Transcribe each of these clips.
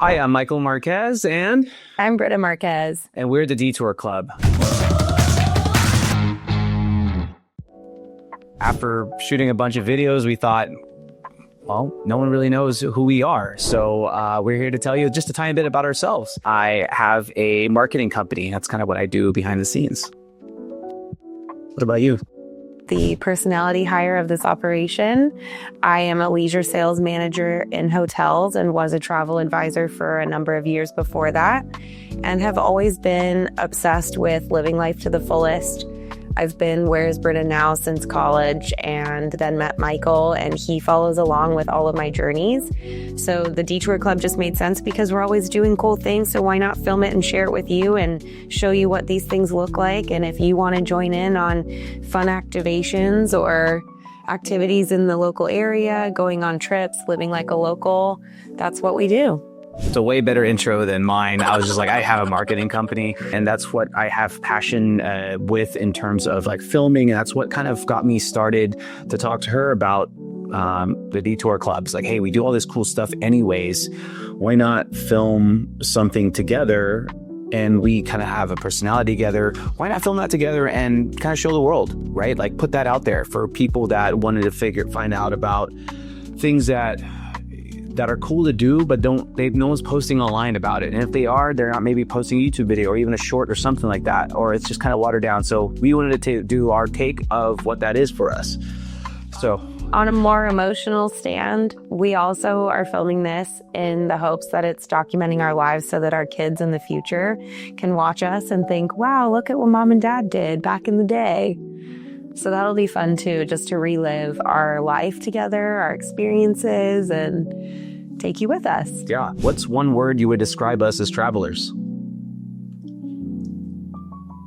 Hi, I'm Michael Marquez, and I'm Britta Marquez. And we're the Detour Club. After shooting a bunch of videos, we thought, well, no one really knows who we are. So we're here to tell you just a tiny bit about ourselves. I have a marketing company. That's kind of what I do behind the scenes. What about you? The personality hire of this operation. I am a leisure sales manager in hotels and was a travel advisor for a number of years before that, and have always been obsessed with living life to the fullest. I've been Where's Britta Now since college, and then met Michael, and he follows along with all of my journeys. So the Detour Club just made sense because we're always doing cool things, so why not film it and share it with you and show you what these things look like. And if you want to join in on fun activations or activities in the local area, going on trips, living like a local, that's what we do. It's a way better intro than mine. I was just like, I have a marketing company, and that's what I have passion with in terms of like filming. And that's what kind of got me started to talk to her about the Detour Clubs. Like, hey, we do all this cool stuff anyways. Why not film something together? And we kind of have a personality together. Why not film that together and kind of show the world, right? Like put that out there for people that wanted to find out about things that are cool to do, but no one's posting online about it. And if they are, they're not maybe posting a YouTube video or even a short or something like that, or it's just kind of watered down. So we wanted to do our take of what that is for us. So on a more emotional stand, we also are filming this in the hopes that it's documenting our lives so that our kids in the future can watch us and think, wow, look at what mom and dad did back in the day. So that'll be fun too, just to relive our life together, our experiences, and take you with us. Yeah. What's one word you would describe us as travelers?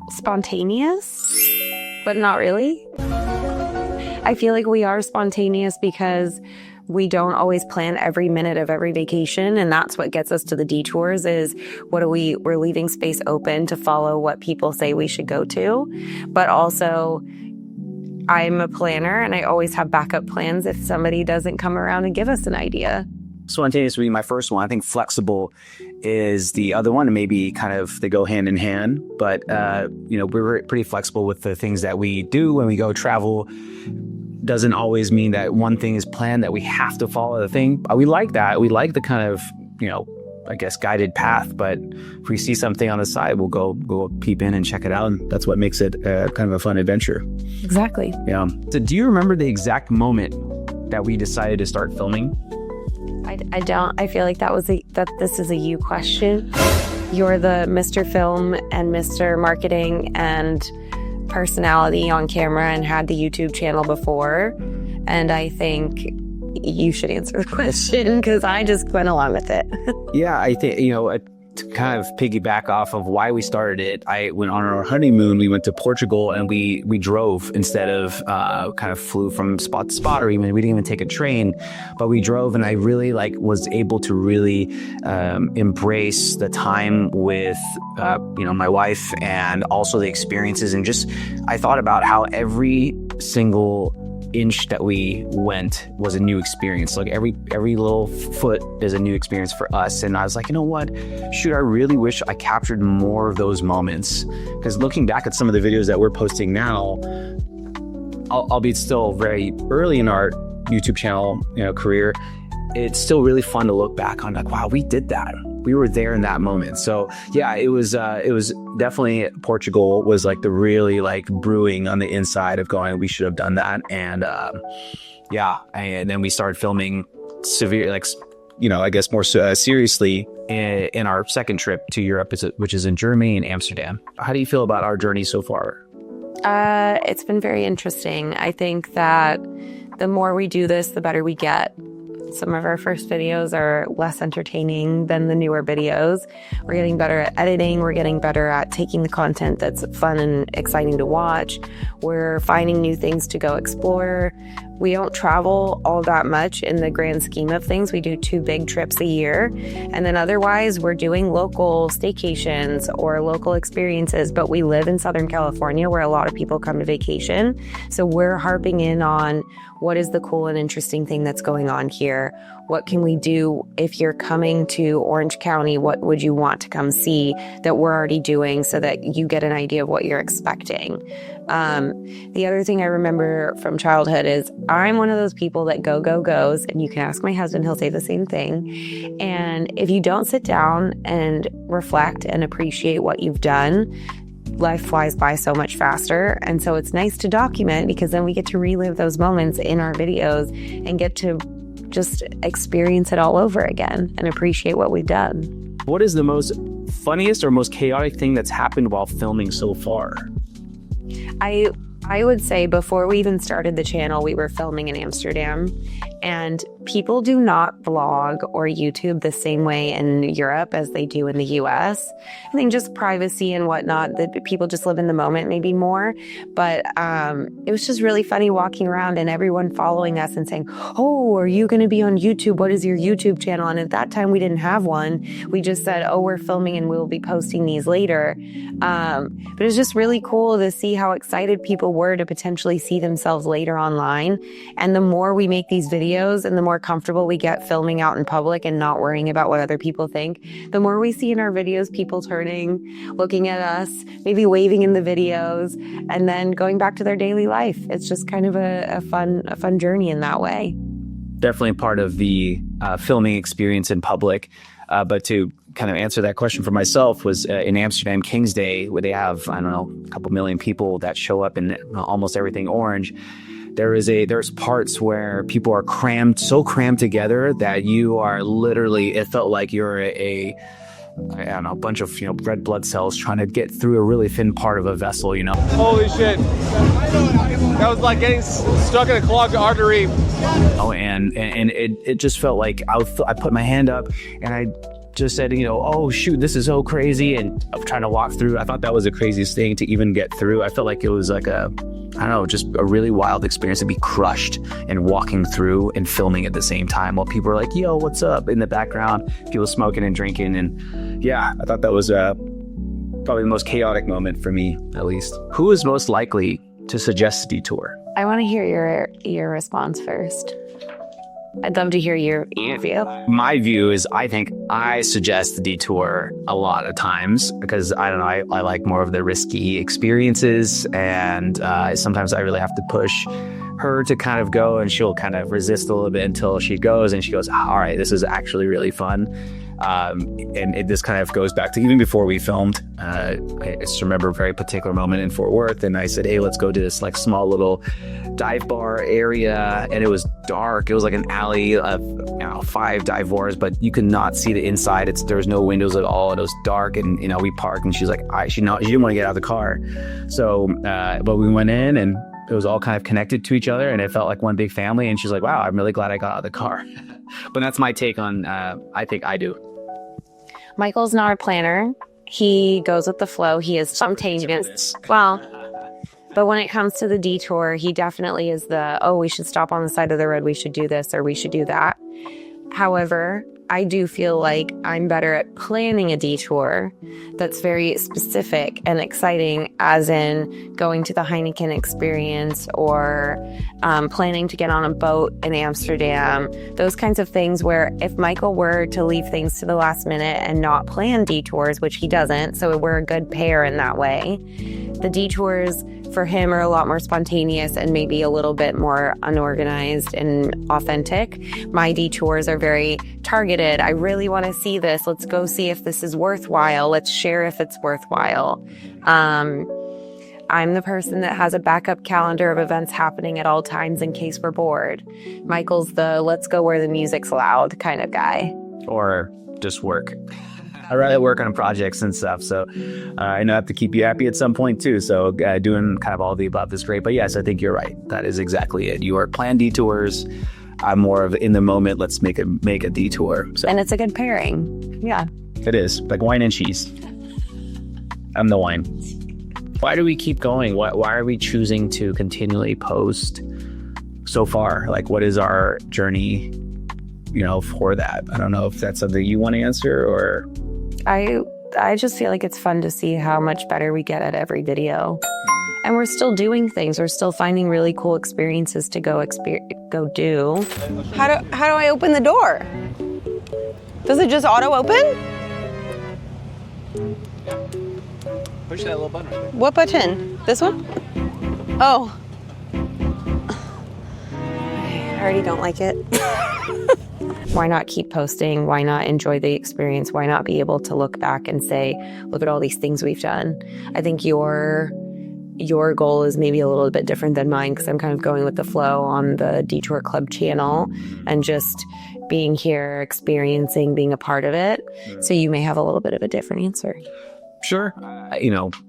Spontaneous, but not really. I feel like we are spontaneous because we don't always plan every minute of every vacation, and that's what gets us to the detours is we're leaving space open to follow what people say we should go to, but also I'm a planner and I always have backup plans if somebody doesn't come around and give us an idea. Spontaneous would be my first one. I think flexible is the other one. Maybe kind of they go hand in hand, but we're pretty flexible with the things that we do when we go travel. Doesn't always mean that one thing is planned, that we have to follow the thing. We like that. We like the kind of, I guess, guided path. But if we see something on the side, we'll go peep in and check it out. And that's what makes it kind of a fun adventure. Exactly. Yeah. So do you remember the exact moment that we decided to start filming? I don't. I feel like that this is a you question. You're the Mr. Film and Mr. Marketing and personality on camera and had the YouTube channel before. And I think you should answer the question because I just went along with it. Yeah, I think, to kind of piggyback off of why we started it, I went on our honeymoon. We went to Portugal and we drove instead of kind of flew from spot to spot, or even we didn't even take a train, but we drove. And I really was able to really embrace the time with my wife and also the experiences. And just I thought about how every single inch that we went was a new experience. Like every little foot is a new experience for us. And I was like, you know what? Shoot, I really wish I captured more of those moments. Because looking back at some of the videos that we're posting now, albeit still very early in our YouTube channel, career, it's still really fun to look back on. Like, wow, we did that. We were there in that moment. So yeah, it was definitely Portugal was like the really brewing on the inside of going, we should have done that. And and then we started filming I guess more seriously in our second trip to Europe, which is in Germany and Amsterdam. How do you feel about our journey so far? It's been very interesting. I think that the more we do this, the better we get. Some of our first videos are less entertaining than the newer videos. We're getting better at editing. We're getting better at taking the content that's fun and exciting to watch. We're finding new things to go explore. We don't travel all that much in the grand scheme of things. We do 2 big trips a year. And then otherwise, we're doing local staycations or local experiences. But we live in Southern California where a lot of people come to vacation. So we're harping in on what is the cool and interesting thing that's going on here. what can we do if you're coming to Orange County? What would you want to come see that we're already doing so that you get an idea of what you're expecting? The other thing I remember from childhood is I'm one of those people that goes, and you can ask my husband, he'll say the same thing. And if you don't sit down and reflect and appreciate what you've done, life flies by so much faster. And so it's nice to document, because then we get to relive those moments in our videos and get to just experience it all over again and appreciate what we've done. What is the most funniest or most chaotic thing that's happened while filming so far? I would say before we even started the channel, we were filming in Amsterdam, and people do not vlog or YouTube the same way in Europe as they do in the US. I think just privacy and whatnot, that people just live in the moment maybe more. But it was just really funny walking around and everyone following us and saying, oh, are you going to be on YouTube? What is your YouTube channel? And at that time, we didn't have one. We just said, oh, we're filming and we'll be posting these later. But it was just really cool to see how excited people were to potentially see themselves later online. And the more we make these videos and the more comfortable we get filming out in public and not worrying about what other people think, the more we see in our videos people turning, looking at us, maybe waving in the videos, and then going back to their daily life. It's just kind of a fun journey in that way. Definitely part of the filming experience in public. But to kind of answer that question for myself was in Amsterdam King's Day, where they have, I don't know, a couple million people that show up in almost everything orange. There's parts where people are so crammed together that you are literally, it felt like you're a bunch of, red blood cells trying to get through a really thin part of a vessel, Holy shit. That was like getting stuck in a clogged artery. Oh, and it just felt like I put my hand up and I just said, oh shoot, this is so crazy. And I'm trying to walk through. I thought that was the craziest thing to even get through. I felt like it was like just a really wild experience to be crushed and walking through and filming at the same time while people are like, yo, what's up? In the background, people smoking and drinking. And yeah, I thought that was probably the most chaotic moment for me, at least. Who is most likely to suggest a detour? I want to hear your response first. I'd love to hear your view. My view is I think I suggest the detour a lot of times because I don't know, I like more of the risky experiences, and sometimes I really have to push her to kind of go, and she'll kind of resist a little bit until she goes, and she goes, all right, this is actually really fun. And this kind of goes back to even before we filmed. I just remember a very particular moment in Fort Worth, and I said, hey, let's go to this like small little dive bar area, and it was dark. It was like an alley of 5 dive bars, but you could not see the inside. There's no windows at all. It was dark, and we parked, and she's like, she didn't want to get out of the car. So, but we went in, and it was all kind of connected to each other, and it felt like one big family. And she's like, wow, I'm really glad I got out of the car. But that's my take on, I think I do. Michael's not a planner. He goes with the flow. He is spontaneous. Well, but when it comes to the detour, he definitely is we should stop on the side of the road. We should do this or we should do that. However, I do feel like I'm better at planning a detour that's very specific and exciting, as in going to the Heineken experience or planning to get on a boat in Amsterdam, those kinds of things where if Michael were to leave things to the last minute and not plan detours, which he doesn't, so we're a good pair in that way, the detours for him are a lot more spontaneous and maybe a little bit more unorganized and authentic. My detours are very targeted. I really want to see this. Let's go see if this is worthwhile. Let's share if it's worthwhile. I'm the person that has a backup calendar of events happening at all times in case we're bored. Michael's the let's go where the music's loud kind of guy. Or just work. I rather work on projects and stuff, so I know I have to keep you happy at some point too. So doing kind of all of the above is great. But yes, I think you're right. That is exactly it. You are planned detours. I'm more of in the moment. Let's make a detour. So. And it's a good pairing. Yeah, it is like wine and cheese. I'm the wine. Why do we keep going? Why are we choosing to continually post so far? Like, what is our journey? For that. I don't know if that's something you want to answer or. I just feel like it's fun to see how much better we get at every video. And we're still doing things. We're still finding really cool experiences to go do. How do I open the door? Does it just auto open? Push that little button right there. What button? This one? Oh. I already don't like it. Why not keep posting? Why not enjoy the experience? Why not be able to look back and say, look at all these things we've done? I think your goal is maybe a little bit different than mine because I'm kind of going with the flow on the Detour Club channel and just being here, experiencing, being a part of it. So you may have a little bit of a different answer. Sure.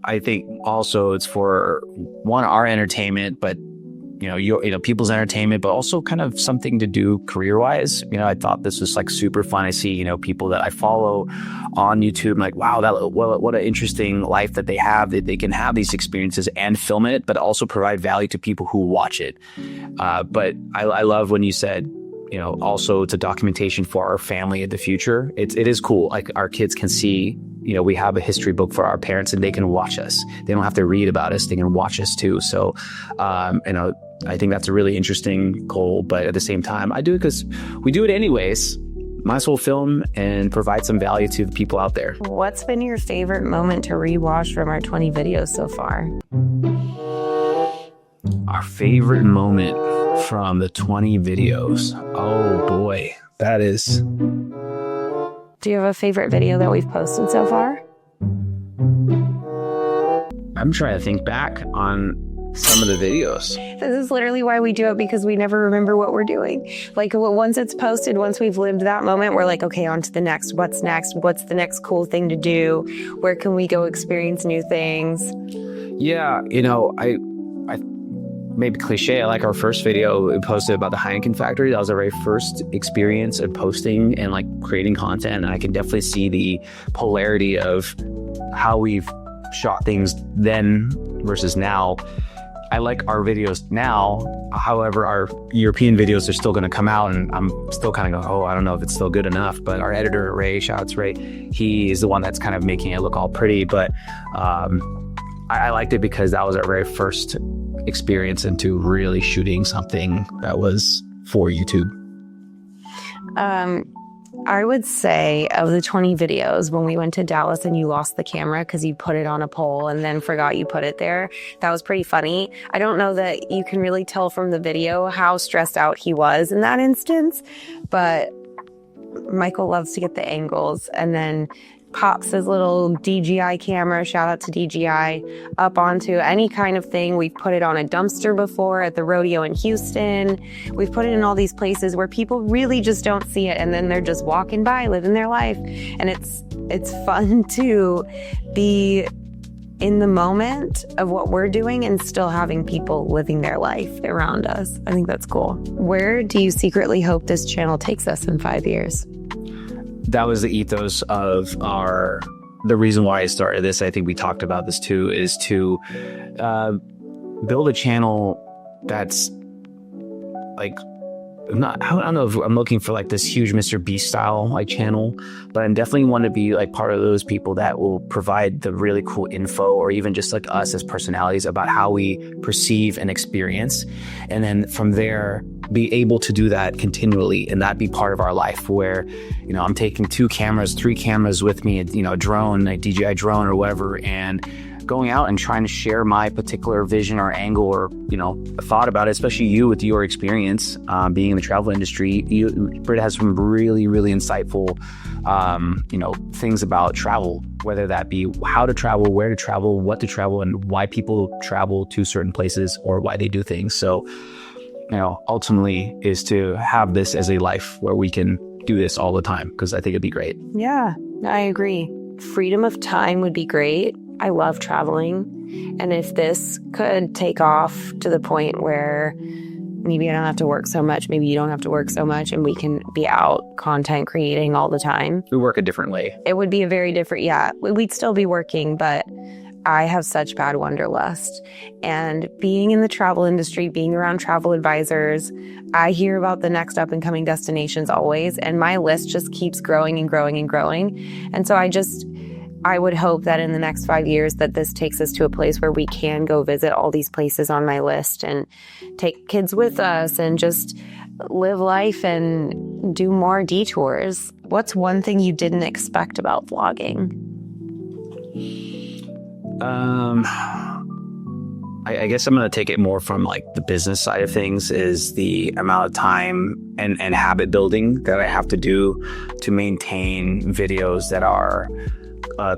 I think also it's for one, our entertainment, but people's entertainment, but also kind of something to do career-wise. I thought this was like super fun. I see, people that I follow on YouTube. I'm like, wow, what an interesting life that they have, that they can have these experiences and film it, but also provide value to people who watch it. But I love when you said, also it's a documentation for our family in the future. It is cool. Like our kids can see, we have a history book for our parents and they can watch us. They don't have to read about us. They can watch us too. So, I think that's a really interesting goal, but at the same time, I do it because we do it anyways. Might as well film and provide some value to the people out there. What's been your favorite moment to rewatch from our 20 videos so far? Our favorite moment from the 20 videos. Oh boy, that is. Do you have a favorite video that we've posted so far? I'm trying to think back on some of the videos. This is literally why we do it, because we never remember what we're doing. Like once it's posted, once we've lived that moment, we're like, okay, on to the next. What's next? What's the next cool thing to do? Where can we go experience new things? Yeah, I maybe cliche. I like our first video we posted about the Heineken factory. That was our very first experience of posting and like creating content. And I can definitely see the polarity of how we've shot things then versus now. I like our videos now. However, our European videos are still going to come out and I'm still kind of going, I don't know if it's still good enough. But our editor, Ray, shout out to Ray, he is the one that's kind of making it look all pretty. But I liked it because that was our very first experience into really shooting something that was for YouTube. I would say of the 20 videos, when we went to Dallas and you lost the camera because you put it on a pole and then forgot you put it there, that was pretty funny. I don't know that you can really tell from the video how stressed out he was in that instance, but Michael loves to get the angles and then pops his little DJI camera, shout out to DJI, up onto any kind of thing. We've put it on a dumpster before at the rodeo in Houston. We've put it in all these places where people really just don't see it and then they're just walking by, living their life. And it's fun to be in the moment of what we're doing and still having people living their life around us. I think that's cool. Where do you secretly hope this channel takes us in 5 years? That was the ethos of the reason why I started this. I think we talked about this too, is to build a channel that's like, I don't know if I'm looking for like this huge Mr. Beast style like channel, but I definitely want to be like part of those people that will provide the really cool info, or even just like us as personalities about how we perceive and experience. And then from there, be able to do that continually and that be part of our life where, I'm taking 2 cameras, 3 cameras with me, a drone, a DJI drone or whatever, and going out and trying to share my particular vision or angle or, thought about it, especially you with your experience being in the travel industry. Britt has some really, really insightful, things about travel, whether that be how to travel, where to travel, what to travel, and why people travel to certain places or why they do things. So, ultimately is to have this as a life where we can do this all the time, because I think it'd be great. Yeah, I agree. Freedom of time would be great. I love traveling. And if this could take off to the point where maybe I don't have to work so much, maybe you don't have to work so much, and we can be out content creating all the time. We work a different way. It would be a very different, we'd still be working, but I have such bad wanderlust. And being in the travel industry, being around travel advisors, I hear about the next up and coming destinations always, and my list just keeps growing and growing and growing. And so I would hope that in the next 5 years that this takes us to a place where we can go visit all these places on my list and take kids with us and just live life and do more detours. What's one thing you didn't expect about vlogging? I guess I'm going to take it more from like the business side of things, is the amount of time and habit building that I have to do to maintain videos that are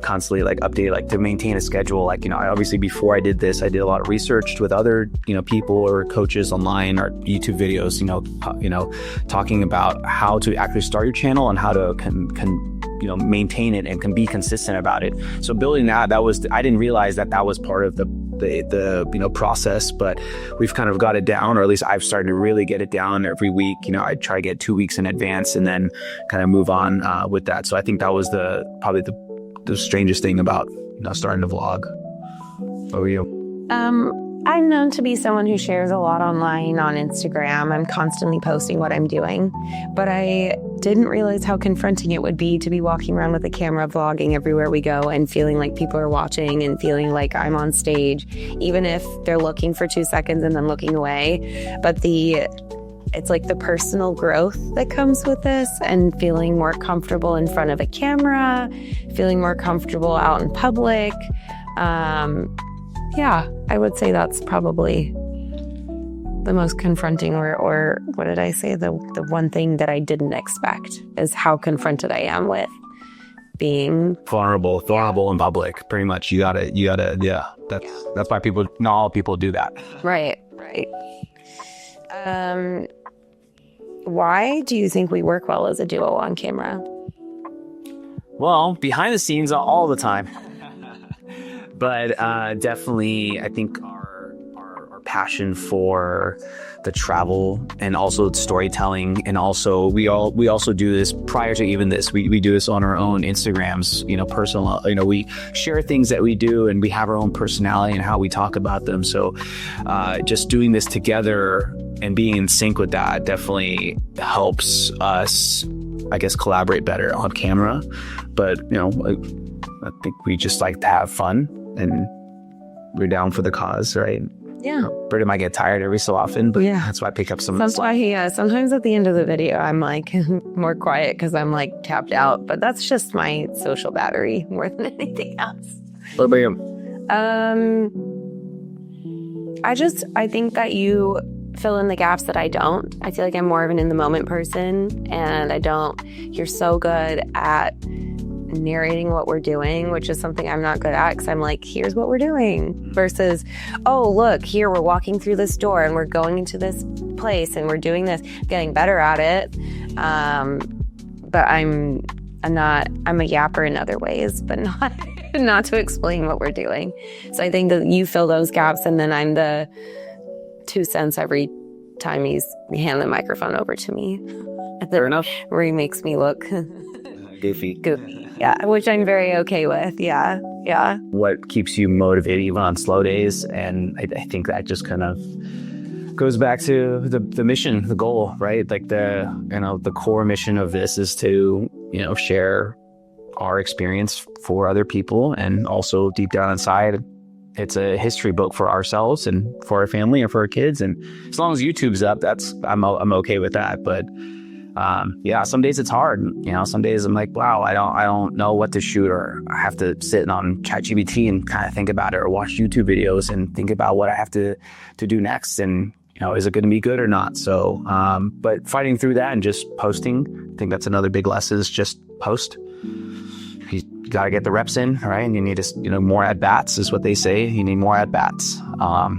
constantly like updated, like to maintain a schedule. Like, you know, obviously before I did this, I did a lot of research with other, you know, people or coaches online or YouTube videos, you know, talking about how to actually start your channel and how to maintain it and can be consistent about it. So building that was, I didn't realize that was part of the process, but we've kind of got it down, or at least I've started to really get it down every week. You know, I try to get 2 weeks in advance and then kind of move on with that. So I think that was probably the strangest thing about, you know, starting to vlog. What were you? I'm known to be someone who shares a lot online on Instagram. I'm constantly posting what I'm doing, but I didn't realize how confronting it would be to be walking around with a camera, vlogging everywhere we go and feeling like people are watching and feeling like I'm on stage, even if they're looking for 2 seconds and then looking away. But it's like the personal growth that comes with this and feeling more comfortable in front of a camera, feeling more comfortable out in public. Yeah, I would say that's probably the most confronting, or what did I say? The one thing that I didn't expect is how confronted I am with being vulnerable in public. Pretty much, you gotta, yeah. That's why not all people do that. Right. Why do you think we work well as a duo on camera? Well, behind the scenes all the time. But definitely, I think our passion for the travel and also storytelling, and also we also do this prior to even this. We do this on our own Instagrams, you know, personal. You know, we share things that we do, and we have our own personality and how we talk about them. So, just doing this together and being in sync with that definitely helps us, I guess, collaborate better on camera. But you know, I think we just like to have fun. And we're down for the cause, right? Yeah. Britta might get tired every so often, but yeah, that's why I pick up some. That's why, yeah. Sometimes at the end of the video, I'm like more quiet because I'm like tapped out. But that's just my social battery more than anything else. What about you? I think that you fill in the gaps that I don't. I feel like I'm more of an in the moment person, and you're so good at narrating what we're doing, which is something I'm not good at, because I'm like, here's what we're doing, versus, oh, look, here we're walking through this door and we're going into this place and we're doing this, getting better at it. But I'm a yapper in other ways, but not to explain what we're doing. So I think that you fill those gaps, and then I'm the 2 cents every time you hand the microphone over to me. Fair enough. Where he makes me look goofy. Yeah, which I'm very okay with. Yeah. What keeps you motivated even on slow days? And I think that just kind of goes back to the mission, the goal, right? Like the core mission of this is to, you know, share our experience for other people, and also deep down inside, it's a history book for ourselves and for our family and for our kids. And as long as YouTube's up, I'm okay with that. But yeah, some days it's hard. You know, some days I'm like, wow, I don't know what to shoot, or I have to sit on ChatGPT and kind of think about it, or watch YouTube videos and think about what I have to do next. And, you know, is it going to be good or not? So, but fighting through that and just posting, I think that's another big lesson, is just post. You got to get the reps in, right? And you need more at bats is what they say. You need more at bats.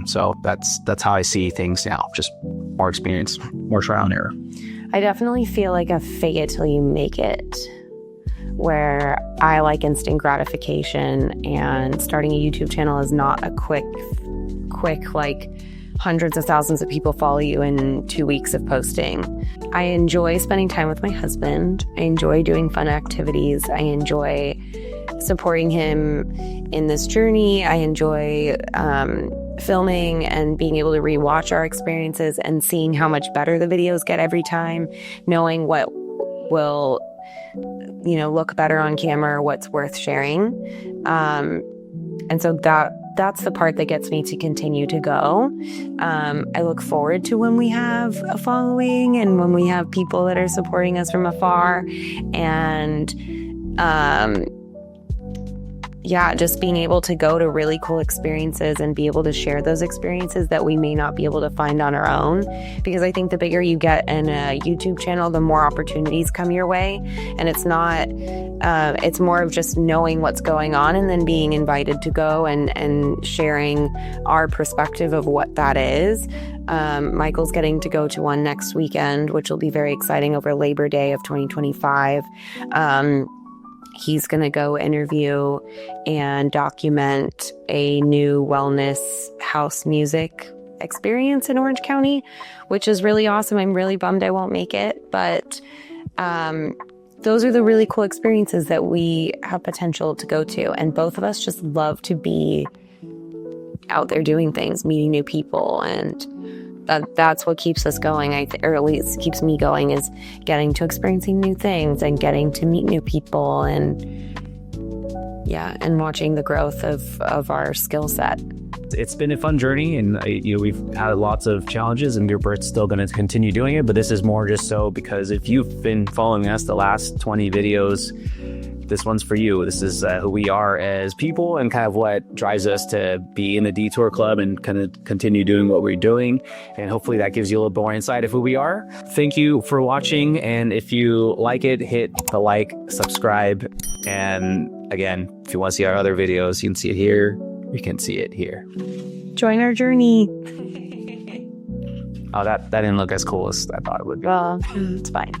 So that's how I see things now. Just more experience, more trial and error. I definitely feel like a fake it till you make it, where I like instant gratification, and starting a YouTube channel is not a quick, like hundreds of thousands of people follow you in 2 weeks of posting. I enjoy spending time with my husband. I enjoy doing fun activities. I enjoy supporting him in this journey. I enjoy filming and being able to rewatch our experiences and seeing how much better the videos get every time, knowing what will look better on camera, what's worth sharing. And so that's the part that gets me to continue to go. I look forward to when we have a following and when we have people that are supporting us from afar. And just being able to go to really cool experiences and be able to share those experiences that we may not be able to find on our own. Because I think the bigger you get in a YouTube channel, the more opportunities come your way. And it's not, it's more of just knowing what's going on and then being invited to go and sharing our perspective of what that is. Michael's getting to go to one next weekend, which will be very exciting, over Labor Day of 2025. He's going to go interview and document a new wellness house music experience in Orange County, which is really awesome. I'm really bummed I won't make it, but those are the really cool experiences that we have potential to go to. And both of us just love to be out there doing things, meeting new people, and that's what keeps us going, or at least keeps me going, is getting to experiencing new things and getting to meet new people and watching the growth of our skill set. It's been a fun journey, and we've had lots of challenges, and Bert's still going to continue doing it. But this is more just so because if you've been following us the last 20 videos, this one's for you. This is who we are as people and kind of what drives us to be in the Detour Club and kind of continue doing what we're doing. And hopefully that gives you a little more insight of who we are. Thank you for watching. And if you like it, hit the like, subscribe. And again, if you want to see our other videos, you can see it here. You can see it here. Join our journey. Oh, that didn't look as cool as I thought it would be. Well, it's fine.